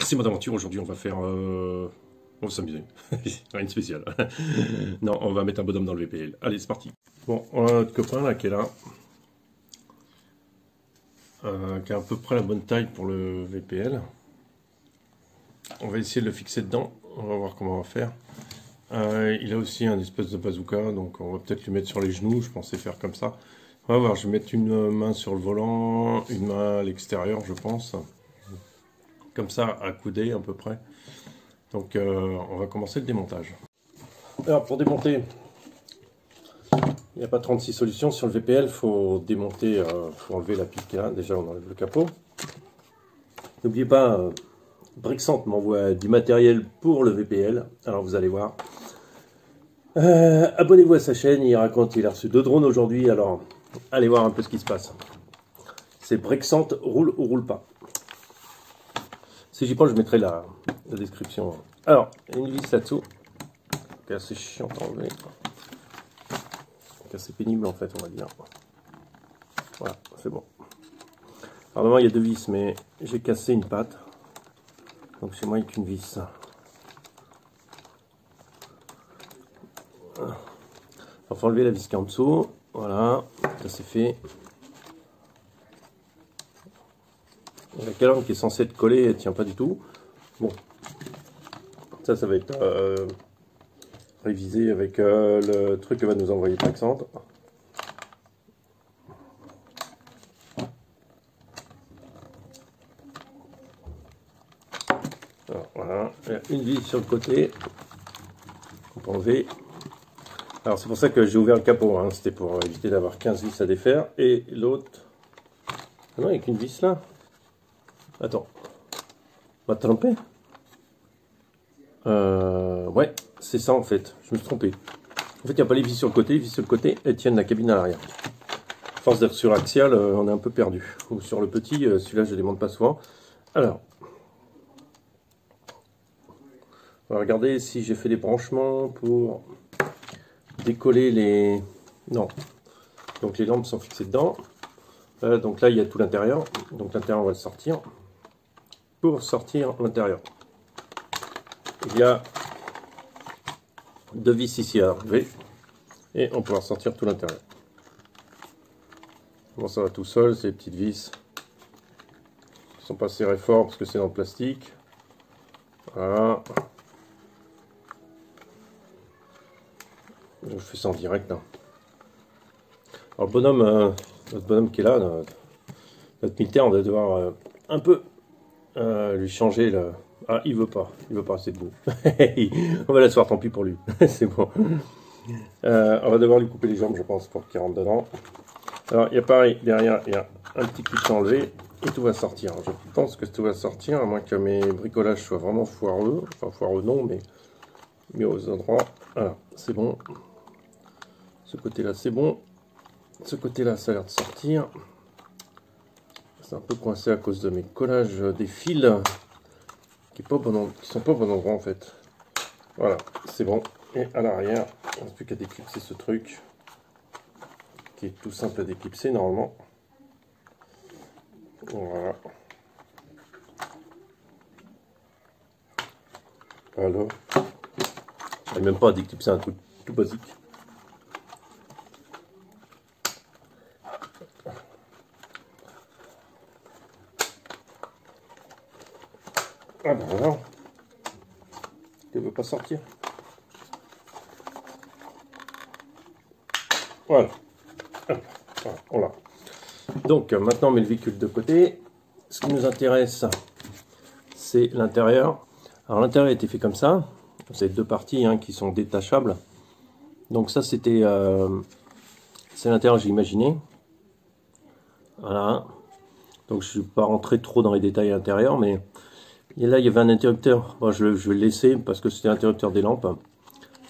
C'est mon aventure, aujourd'hui on va faire... On va s'amuser, rien de spécial. Non, on va mettre un bonhomme dans le VPL. Allez, c'est parti. Bon, on a notre copain là qui est là. Qui a à peu près la bonne taille pour le VPL. On va essayer de le fixer dedans. On va voir comment on va faire. Il a aussi un espèce de bazooka, donc on va peut-être lui mettre sur les genoux. Je pensais faire comme ça. On va voir, je vais mettre une main sur le volant, une main à l'extérieur, je pense. Comme ça, accoudé à peu près. Donc on va commencer le démontage. Alors pour démonter, il n'y a pas 36 solutions. Sur le VPL, il faut démonter, faut enlever la pique là. Déjà on enlève le capot. N'oubliez pas, Brixant m'envoie du matériel pour le VPL. Alors vous allez voir. Abonnez-vous à sa chaîne, il raconte qu'il a reçu 2 drones aujourd'hui. Alors allez voir un peu ce qui se passe. C'est Brixant roule ou roule pas. Si j'y pense, je mettrai la description. Alors, il y a une vis là-dessous. C'est assez chiant à enlever. C'est assez pénible en fait, on va dire. Voilà, c'est bon. Alors, normalement, il y a 2 vis, mais j'ai cassé une patte. Donc, chez moi, il n'y a qu'une vis. Alors, il faut enlever la vis qui est en dessous. Voilà, ça c'est fait. La calandre qui est censée être collée, elle tient pas du tout. Bon, ça va être révisé avec le truc que va nous envoyer Brixant. Alors, voilà, il y a une vis sur le côté qu'on peut enlever. Alors c'est pour ça que j'ai ouvert le capot, hein. C'était pour éviter d'avoir 15 vis à défaire. Et l'autre... Ah non, il n'y a qu'une vis là. Attends, on va te tromper. Ouais, c'est ça en fait, je me suis trompé. En fait, il n'y a pas les vis sur le côté, les vis sur le côté, elles tiennent la cabine à l'arrière. À force d'être sur axial, on est un peu perdu. Ou sur le petit, celui-là je ne démonte pas souvent. Alors, on va regarder si j'ai fait des branchements pour décoller les... Non, donc les lampes sont fixées dedans. Donc là, il y a tout l'intérieur, donc l'intérieur on va le sortir. Pour sortir l'intérieur, il y a 2 vis ici à enlever et on pourra sortir tout l'intérieur. Bon, ça va tout seul, ces petites vis ne sont pas serrées fort parce que c'est dans le plastique. Voilà. Je fais ça en direct là. Alors le bonhomme, notre bonhomme qui est là, notre militaire, on va devoir un peu lui changer le... Ah, il veut pas rester debout. On va l'asseoir, tant pis pour lui. C'est bon. On va devoir lui couper les jambes, je pense, pour qu'il rentre dedans. Alors, il y a pareil, derrière, il y a un petit clip à enlever et tout va sortir. Je pense que tout va sortir, à moins que mes bricolages soient vraiment foireux. Enfin, foireux non, mais aux endroits. Voilà, c'est bon. Ce côté-là, c'est bon. Ce côté-là, ça a l'air de sortir. C'est un peu coincé à cause de mes collages des fils qui sont pas au bon endroit en fait. Voilà, c'est bon. Et à l'arrière, il ne reste plus qu'à déclipser ce truc qui est tout simple à déclipser normalement. Voilà. Alors, je n'arrive même pas à déclipser un truc tout basique. Ah ben voilà, il ne veut pas sortir. Voilà, on l'a. Donc maintenant on met le véhicule de côté. Ce qui nous intéresse, c'est l'intérieur. Alors l'intérieur a été fait comme ça. Vous avez 2 parties hein, qui sont détachables. Donc ça c'était, c'est l'intérieur j'ai imaginé. Voilà. Donc je ne vais pas rentrer trop dans les détails intérieurs, mais et là, il y avait un interrupteur. Bon, je vais le laisser parce que c'était l'interrupteur des lampes.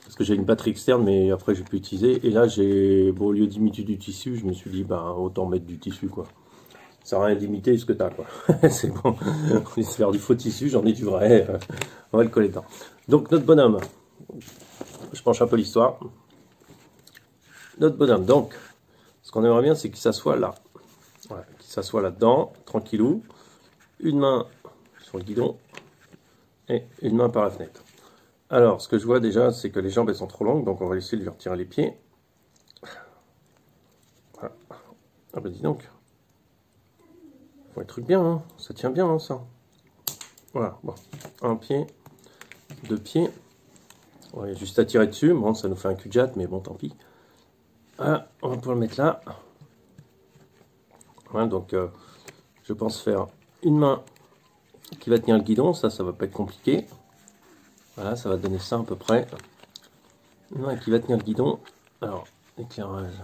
Parce que j'ai une batterie externe, mais après, j'ai pu utiliser. Et là, bon, au lieu d'imiter du tissu, je me suis dit, bah, autant mettre du tissu, quoi. Ça sert à rien d'imiter ce que tu as, quoi. C'est bon. On va se faire du faux tissu, j'en ai du vrai. On va le coller dedans. Donc, notre bonhomme. Je penche un peu l'histoire. Notre bonhomme. Donc, ce qu'on aimerait bien, c'est qu'il s'assoie là. Voilà, qu'il s'assoie là-dedans, tranquillou. Une main sur le guidon et une main par la fenêtre. Alors, ce que je vois déjà, c'est que les jambes elles sont trop longues, donc on va essayer de lui retirer les pieds. Voilà. Ah bah dis donc. Faut un truc bien, hein. Ça tient bien, hein, ça. Voilà, bon. Un pied, deux pieds. On va juste à tirer dessus. Bon, ça nous fait un cul-de-jatte, mais bon, tant pis. Voilà, on va pouvoir le mettre là. Voilà, donc je pense faire une main qui va tenir le guidon. Ça va pas être compliqué. Voilà, ça va donner ça à peu près. Une main qui va tenir le guidon. Alors, l'éclairage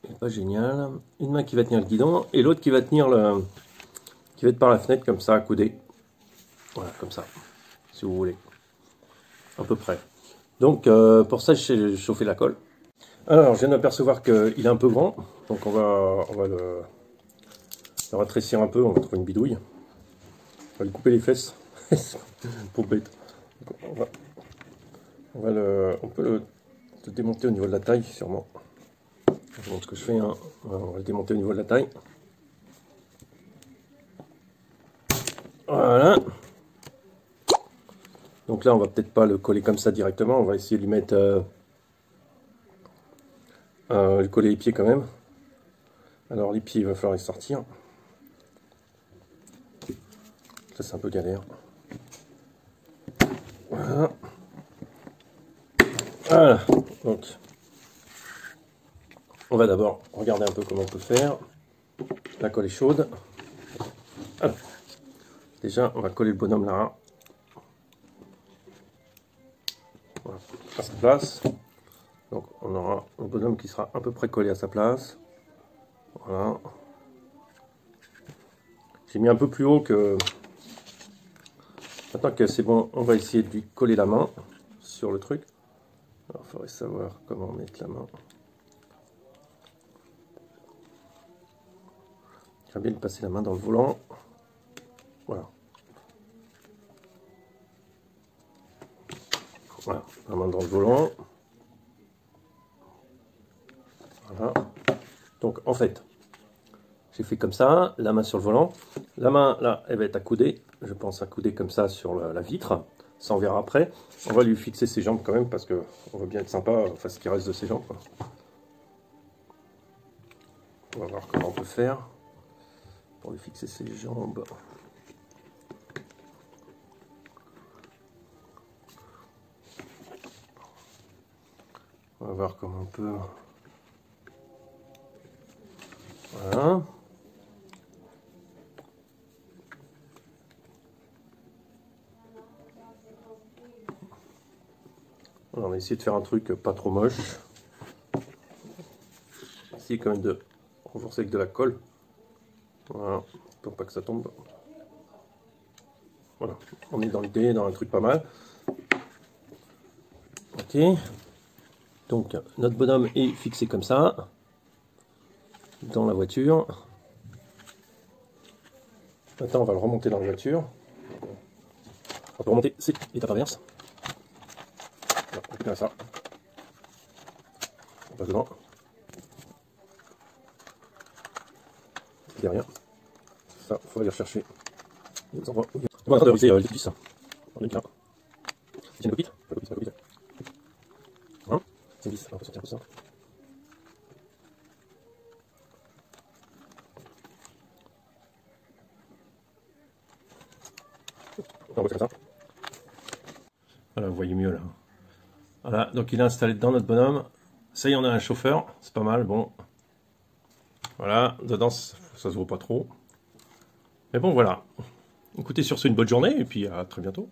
n'est pas génial. Une main qui va tenir le guidon et l'autre qui va tenir le... qui va être par la fenêtre comme ça, accoudé. Voilà, comme ça, si vous voulez. À peu près. Donc, pour ça, j'ai chauffé la colle. Alors, je viens d'apercevoir qu'il est un peu grand. Donc, on va le rétrécir un peu. On va trouver une bidouille. On va lui couper les fesses. Pour bête. On peut le démonter au niveau de la taille, sûrement. Je vous montre ce que je fais. Hein. On va le démonter au niveau de la taille. Voilà. Donc là, on va peut-être pas le coller comme ça directement. On va essayer de lui mettre... lui coller les pieds quand même. Alors les pieds, il va falloir les sortir. Ça, c'est un peu galère. Voilà. Voilà. Donc, on va d'abord regarder un peu comment on peut faire. La colle est chaude. Alors, déjà, on va coller le bonhomme là. Voilà, à sa place. Donc, on aura le bonhomme qui sera à peu près collé à sa place. Voilà. J'ai mis un peu plus haut que... Maintenant que c'est bon, on va essayer de lui coller la main sur le truc. Alors, il faudrait savoir comment mettre la main. Je vais bien lui passer la main dans le volant. Voilà. Voilà, la main dans le volant. Voilà. Donc, en fait, j'ai fait comme ça, la main sur le volant. La main, là, elle va être accoudée. Je pense accoudée comme ça sur la vitre. Ça, on verra après. On va lui fixer ses jambes quand même parce que on va bien être sympa, enfin ce qui reste de ses jambes, quoi. On va voir comment on peut faire pour lui fixer ses jambes. On va voir comment on peut... Voilà. Alors, on va essayer de faire un truc pas trop moche. Essayer quand même de renforcer avec de la colle. Voilà, pour pas que ça tombe. Voilà, on est dans l'idée, dans un truc pas mal. Ok. Donc, notre bonhomme est fixé comme ça. Dans la voiture. Maintenant, on va le remonter dans la voiture. On peut remonter, c'est l'étape inverse. Voilà, on récupère ça. On passe devant. Derrière. Ça, il faut aller rechercher. On est en train de briser les vis. On est là. C'est une copite. C'est une copite. Hein? C'est une vis. On peut sortir un peu ça. On va faire ça. Voilà, vous voyez mieux là. Voilà, donc il est installé dedans notre bonhomme. Ça y est, on a un chauffeur, c'est pas mal, bon. Voilà, dedans ça se voit pas trop. Mais bon, voilà. Écoutez, sur ce, une bonne journée et puis à très bientôt.